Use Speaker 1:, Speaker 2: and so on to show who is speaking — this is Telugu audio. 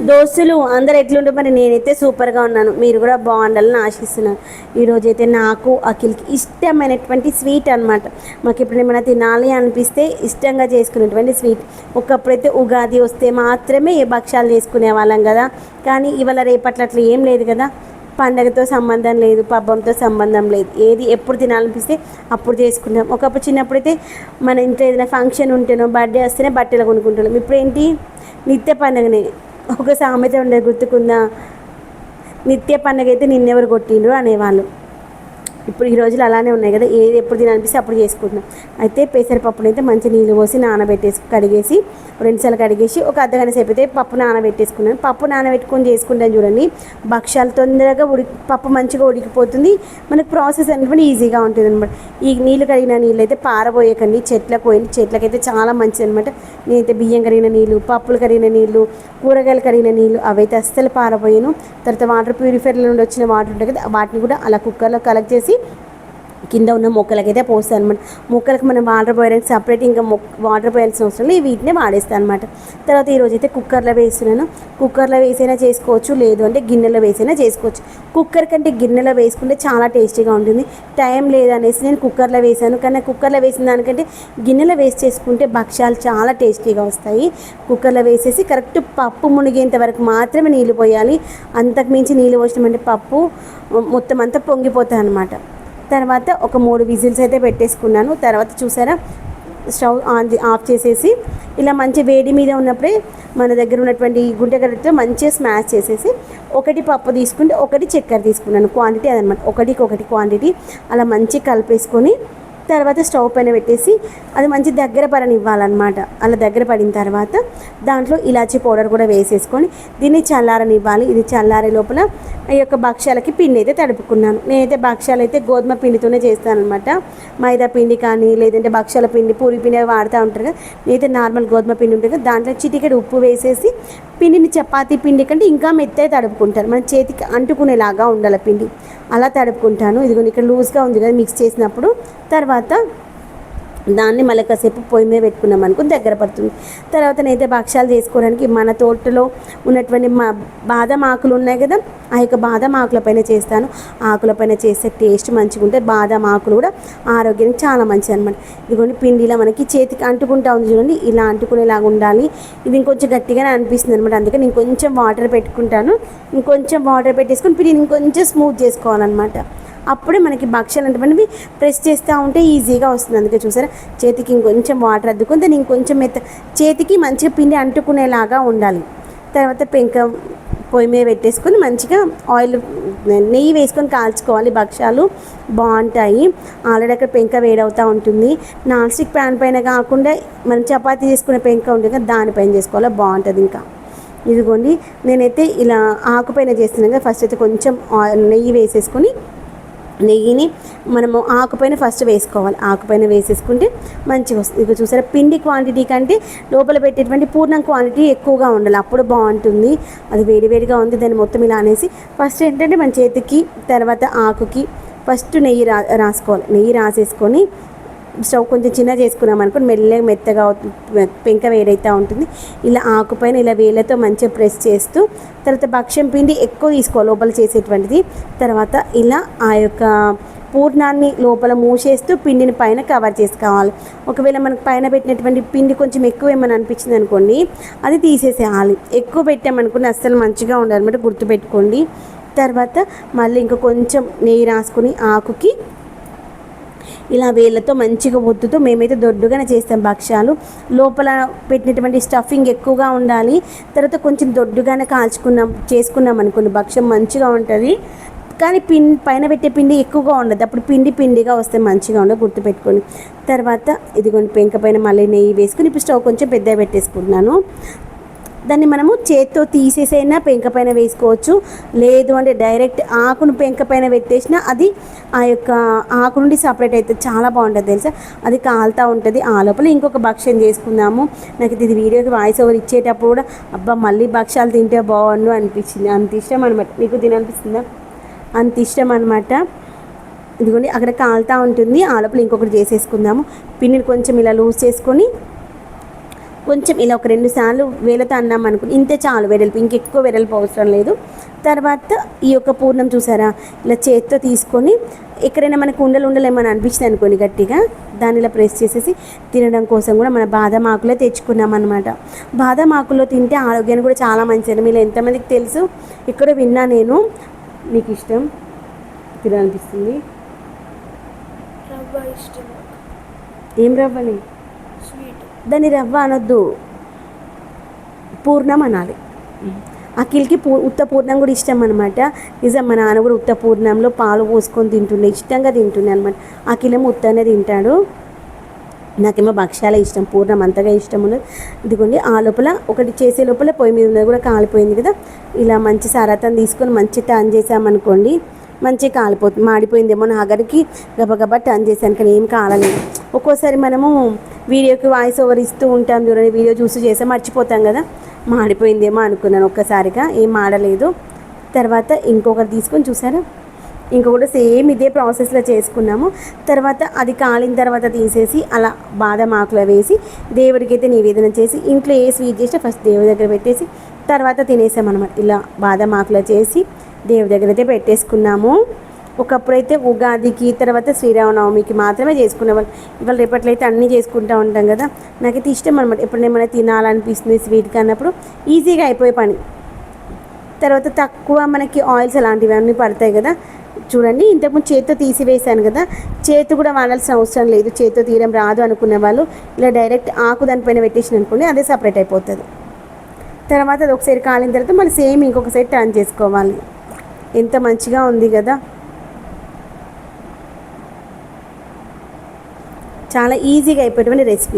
Speaker 1: దోస్తులు అందరు ఎట్లుంటే మరి నేనైతే సూపర్గా ఉన్నాను. మీరు కూడా బాగుండాలని ఆశిస్తున్నాను. ఈరోజైతే నాకు అఖిల్కి ఇష్టమైనటువంటి స్వీట్ అనమాట. మాకు ఇప్పుడు ఏమైనా తినాలి అనిపిస్తే ఇష్టంగా చేసుకునేటువంటి స్వీట్. ఒకప్పుడైతే ఉగాది వస్తే మాత్రమే ఏ భక్షాలు చేసుకునే వాళ్ళం కదా. కానీ ఇవాళ రేపట్ల అట్లా ఏం లేదు కదా. పండగతో సంబంధం లేదు, పబ్బంతో సంబంధం లేదు. ఏది ఎప్పుడు తినాలనిపిస్తే అప్పుడు చేసుకుంటాం. ఒకప్పుడు చిన్నప్పుడైతే మన ఇంట్లో ఏదైనా ఫంక్షన్ ఉంటేనో బర్త్డే వస్తేనే బట్టలు కొనుక్కుంటున్నాం. ఇప్పుడు ఏంటి, నిత్య పండుగనే. ఒక సామెత ఉండేది గుర్తుకుందా, నిత్య పండుగ అయితే నిన్నెవరు కొట్టిండ్రు అనేవాళ్ళు. ఇప్పుడు ఈ రోజులు అలానే ఉన్నాయి కదా, ఏది ఎప్పుడు తినాలనిపిస్తే అప్పుడు చేసుకుంటున్నాం. అయితే పెసరపప్పునైతే మంచి నీళ్ళు పోసి నానబెట్టేసి కడిగేసి 2 సార్లు కడిగేసి ఒక అర్ధగంట సేపు అయితే పప్పు నానబెట్టేసుకున్నాను. పప్పు నానబెట్టుకొని చేసుకుంటాను చూడండి, భక్షాలు తొందరగా పప్పు మంచిగా ఉడికిపోతుంది. మనకు ప్రాసెస్ అనేటువంటి ఈజీగా ఉంటుంది అనమాట. ఈ నీళ్ళు కడిగిన నీళ్ళు అయితే పారబోయకండి, చెట్లకు పోయింది. చెట్లకైతే చాలా మంచిది అనమాట. నేనైతే బియ్యం కడిగిన నీళ్ళు, పప్పులు కడిగిన నీళ్ళు, కూరగాయలు కడిగిన నీళ్ళు అవైతే అస్సలు పారబోయాను. తర్వాత వాటర్ ప్యూరిఫైర్ల నుండి వచ్చిన వాటర్ ఉంటుంది కదా, వాటిని కూడా అలా కుక్కర్లో కలెక్ట్ చేసి కింద ఉన్న మొక్కలకైతే పోస్తాను అనమాట. మొక్కలకు మనం వాటర్ పోయడానికి సపరేట్ ఇంకా వాటర్ పోయాల్సిన అవసరం లేదు, వీటినే వాడేస్తాను అనమాట. తర్వాత ఈరోజు అయితే కుక్కర్లో వేస్తున్నాను. కుక్కర్లో వేసైనా చేసుకోవచ్చు, లేదు అంటే గిన్నెలో వేసైనా చేసుకోవచ్చు. కుక్కర్ కంటే గిన్నెలో వేసుకుంటే చాలా టేస్టీగా ఉంటుంది. టైం లేదనేసి నేను కుక్కర్లో వేసాను, కానీ కుక్కర్లో వేసిన దానికంటే గిన్నెలో వేసి చేసుకుంటే భక్ష్యాలు చాలా టేస్టీగా వస్తాయి. కుక్కర్లో వేసేసి కరెక్ట్ పప్పు మునిగేంత వరకు మాత్రమే నీళ్ళు పోయాలి. అంతకుమించి నీళ్ళు పోసినామంటే పప్పు మొత్తం అంతా పొంగిపోతాయి అన్నమాట. తర్వాత ఒక 3 విజిల్స్ అయితే పెట్టేసుకున్నాను. తర్వాత చూసారా, స్టవ్ ఆఫ్ చేసేసి ఇలా మంచి వేడి మీద ఉన్నప్పుడే మన దగ్గర ఉన్నటువంటి గుంటగడ్డతో మంచిగా స్మాష్ చేసేసి ఒకటి పప్పు తీసుకుంటే ఒకటి చక్కెర తీసుకున్నాను. క్వాంటిటీ అదనమాట, ఒకటి క్వాంటిటీ అలా మంచిగా కలిపేసుకొని తర్వాత స్టవ్ పైన పెట్టేసి అది మంచి దగ్గర పడనివ్వాలన్నమాట. అలా దగ్గర పడిన తర్వాత దాంట్లో ఇలాచీ పౌడర్ కూడా వేసేసుకొని దీన్ని చల్లారనివ్వాలి. ఇది చల్లారే లోపల ఈ యొక్క భక్ష్యాలకి పిండి అయితే తడుపుకున్నాను. నేనైతే భక్ష్యాలు అయితే గోధుమ పిండితోనే చేస్తానన్నమాట. మైదా పిండి కానీ లేదంటే భక్ష్యాల పిండి, పూరి పిండి వాడుతూ ఉంటారు కదా. నేనైతే నార్మల్ గోధుమ పిండి ఉంటుంది కదా, దాంట్లో చిటికెడు ఉప్పు వేసేసి పిండిని చపాతీ పిండి కంటే ఇంకా మెత్తగా తడుపుకుంటాను. మన చేతికి అంటుకునేలాగా ఉండాలి పిండి, అలా తడుపుకుంటాను. ఇదిగోండి ఇక్కడ లూజ్గా ఉంది కదా మిక్స్ చేసినప్పుడు. తర్వాత దాన్ని మళ్ళీ కాసేపు పొయ్యి మీద పెట్టుకున్నాం అనుకో దగ్గర పడుతుంది. తర్వాత నేనైతే భక్ష్యాలు చేసుకోవడానికి మన తోటలో ఉన్నటువంటి బాదం ఆకులు ఉన్నాయి కదా, ఆ యొక్క బాదం ఆకులపైన చేస్తాను. ఆకులపైన చేస్తే టేస్ట్ మంచిగా ఉంటుంది. బాదం ఆకులు కూడా ఆరోగ్యానికి చాలా మంచిది అనమాట. ఇదిగోండి పిండిలా మనకి చేతికి అంటుకుంటా ఉంది చూడండి, ఇలా అంటుకునేలాగా ఉండాలి. ఇది ఇంకొంచెం గట్టిగానే అనిపిస్తుంది అనమాట. అందుకే నేను కొంచెం వాటర్ పెట్టుకుంటాను. ఇంకొంచెం వాటర్ పెట్టేసుకొని పిండిని ఇంకొంచెం స్మూత్ చేసుకోవాలన్నమాట. అప్పుడే మనకి భక్ష్యాలు అంటే ప్రెస్ చేస్తూ ఉంటే ఈజీగా వస్తుంది. అందుకే చూసారా, చేతికి ఇంకొంచెం వాటర్ అద్దుకొని దాన్ని ఇంకొంచెం చేతికి మంచిగా పిండి అంటుకునేలాగా ఉండాలి. తర్వాత పెంక పొయ్యి మీద పెట్టేసుకొని మంచిగా నెయ్యి వేసుకొని కాల్చుకోవాలి. భక్ష్యాలు బాగుంటాయి. ఆల్రెడీ అక్కడ పెంక వేడవుతూ ఉంటుంది. నాన్ స్టిక్ ప్యాన్ పైన కాకుండా మనం చపాతీ చేసుకునే పెంక ఉంటుంది కదా, దానిపైన చేసుకోవాలి, బాగుంటుంది. ఇంకా ఇదిగోండి నేనైతే ఇలా ఆకుపైన చేస్తున్నాను కదా. ఫస్ట్ అయితే కొంచెం నెయ్యి వేసేసుకొని నెయ్యిని మనము ఆకుపైన ఫస్ట్ వేసుకోవాలి. ఆకుపైన వేసేసుకుంటే మంచిగా వస్తుంది. ఇక చూసారా, పిండి క్వాంటిటీ కంటే లోపల పెట్టేటువంటి పూర్ణం క్వాంటిటీ ఎక్కువగా ఉండాలి, అప్పుడు బాగుంటుంది. అది వేడివేడిగా ఉంది, దాన్ని మొత్తం ఇలా అనేసి ఫస్ట్ ఏంటంటే మన చేతికి తర్వాత ఆకుకి ఫస్ట్ నెయ్యి రాసుకోవాలి. నెయ్యి రాసేసుకొని స్టవ్ కొంచెం చిన్న చేసుకున్నాం అనుకో మెల్లగా మెత్తగా పెంక వేడైతే ఉంటుంది. ఇలా ఆకుపైన ఇలా వేళ్ళతో మంచిగా ప్రెస్ చేస్తూ తర్వాత భక్ష్యం పిండి ఎక్కువ తీసుకోవాలి లోపల చేసేటువంటిది. తర్వాత ఇలా ఆ యొక్క పూర్ణాన్ని లోపల మూసేస్తూ పిండిని పైన కవర్ చేసుకోవాలి. ఒకవేళ మనకు పైన పెట్టినటువంటి పిండి కొంచెం ఎక్కువ ఏమని అనిపించింది అనుకోండి, అది తీసేసేయాలి. ఎక్కువ పెట్టామనుకోండి అస్సలు మంచిగా ఉండాలన్నమాట, గుర్తుపెట్టుకోండి. తర్వాత మళ్ళీ ఇంకా కొంచెం నెయ్యి రాసుకొని ఆకుకి ఇలా వేళ్ళతో మంచిగా ఒత్తుతూ మేమైతే దొడ్డుగానే చేస్తాం భక్ష్యాలు. లోపల పెట్టినటువంటి స్టఫింగ్ ఎక్కువగా ఉండాలి. తర్వాత కొంచెం దొడ్డుగానే చేసుకున్నాం అనుకోండి భక్ష్యం మంచిగా ఉంటుంది. కానీ పైన పెట్టే పిండి ఎక్కువగా ఉండదు, అప్పుడు పిండిగా వస్తే మంచిగా ఉండదు, గుర్తుపెట్టుకోండి. తర్వాత ఇదిగోండి పెంక పైన మళ్ళీ నెయ్యి వేసుకుని ఇప్పుడు స్టవ్ కొంచెం పెద్దగా పెట్టేసుకుంటున్నాను. దాన్ని మనము చేత్తో తీసేసైనా పెంక పైన వేసుకోవచ్చు, లేదు అంటే డైరెక్ట్ ఆకును పెంక పైన పెట్టేసినా అది ఆ యొక్క ఆకు నుండి సపరేట్ అయితే చాలా బాగుంటుంది తెలుసా. అది కాలుతూ ఉంటుంది. ఆ లోపల ఇంకొక భక్ష్యం చేసుకుందాము. నాకు ఇది వీడియోకి వాయిస్ ఓవర్ ఇచ్చేటప్పుడు కూడా అబ్బా మళ్ళీ భక్ష్యాలు తింటే బాగుండు అనిపించింది. అంత ఇష్టం అనమాట. మీకు తిననిపిస్తుందా? అంత ఇష్టం అనమాట. ఇదిగోండి అక్కడ కాలుతూ ఉంటుంది. ఆ లోపల ఇంకొకటి చేసేసుకుందాము. పిండిని కొంచెం ఇలా లూజ్ చేసుకొని కొంచెం ఇలా ఒక 2 సార్లు వేలతో అన్నాం అనుకుని ఇంతే చాలు వెడల్పు, ఇంకెక్కువ వెడల్పు అవసరం లేదు. తర్వాత ఈ యొక్క పూర్ణం చూసారా, ఇలా చేత్తో తీసుకొని ఎక్కడైనా మనకు ఉండలు ఏమైనా అనిపించింది అనుకోని గట్టిగా దాన్ని ఇలా ప్రెస్ చేసేసి తినడం కోసం కూడా మన బాదం ఆకులే తెచ్చుకున్నాం అనమాట. బాదం ఆకుల్లో తింటే ఆరోగ్యానికి కూడా చాలా మంచిది. మీరు ఎంతమందికి తెలుసు, ఇక్కడ విన్నా నేను. మీకు ఇష్టం తినాలనిపిస్తుంది.
Speaker 2: రవ్వ ఇష్టం.
Speaker 1: ఏం రవ్వని?
Speaker 2: స్వీట్.
Speaker 1: దాన్ని రవ్వ అనొద్దు, పూర్ణం అనాలి. అఖిల్కి ఉత్త పూర్ణం కూడా ఇష్టం అనమాట. నిజం, మా నాన్న కూడా ఉత్త పూర్ణంలో పాలు పోసుకొని తింటుండే, ఇష్టంగా తింటుండే అనమాట. అఖిలేమో ఉత్తనే తింటాడు, నాకేమో భక్ష్యాలే ఇష్టం, పూర్ణం అంతగా ఇష్టం ఉండదు. ఇదిగోండి, ఆ లోపల ఒకటి చేసే లోపల పొయ్యి మీద ఉన్నది కూడా కాలిపోయింది కదా. ఇలా మంచి సారాతం తీసుకొని మంచి టర్న్ చేసామనుకోండి, మంచిగా కాలిపోతుంది. మాడిపోయిందేమో నా ఆఖరికి గబగబా టర్న్ చేశాను, కానీ ఏం కాలలేదు. ఒక్కోసారి మనము వీడియోకి వాయిస్ ఓవర్ ఇస్తూ ఉంటాం చూడండి, వీడియో చూసి చేస్తే మర్చిపోతాం కదా, మాడిపోయిందేమో అనుకున్నాను. ఒక్కసారిగా ఏం మాడలేదు. తర్వాత ఇంకొకటి తీసుకొని చూసారా, ఇంకొకటి సేమ్ ఇదే ప్రాసెస్లో చేసుకున్నాము. తర్వాత అది కాలిన తర్వాత తీసేసి అలా బాదం ఆకులో వేసి దేవుడికి అయితే నివేదన చేసి, ఇంట్లో ఏ స్వీట్ చేసినా ఫస్ట్ దేవుడి దగ్గర పెట్టేసి తర్వాత తినేసామన్నమాట. ఇలా బాదం ఆకులో చేసి దేవుడి దగ్గర అయితే పెట్టేసుకున్నాము. ఒకప్పుడైతే ఉగాదికి తర్వాత శ్రీరామనవమికి మాత్రమే చేసుకునేవాళ్ళు. ఇవాళ రేపట్లో అయితే అన్నీ చేసుకుంటూ ఉంటాం కదా. నాకైతే ఇష్టం అనమాట, ఎప్పుడైనా ఏమైనా తినాలనిపిస్తుంది స్వీట్ కన్నప్పుడు ఈజీగా అయిపోయే పని. తర్వాత తక్కువ మనకి ఆయిల్స్ అలాంటివి అన్నీ పడతాయి కదా. చూడండి, ఇంతకుముందు చేతితో తీసివేశాను కదా, చేతి కూడా వాడాల్సిన అవసరం లేదు. చేతితో తీయడం రాదు అనుకునే వాళ్ళు ఇలా డైరెక్ట్ ఆకు దానిపైన పెట్టేసిన అనుకోండి, అదే సపరేట్ అయిపోతుంది. తర్వాత అది ఒకసారి కాలిన తర్వాత మళ్ళీ సేమ్ ఇంకొక సైడ్ టర్న్ చేసుకోవాలి. ఎంత మంచిగా ఉంది కదా, చాలా ఈజీగా అయిపోయేటువంటి రెసిపీ.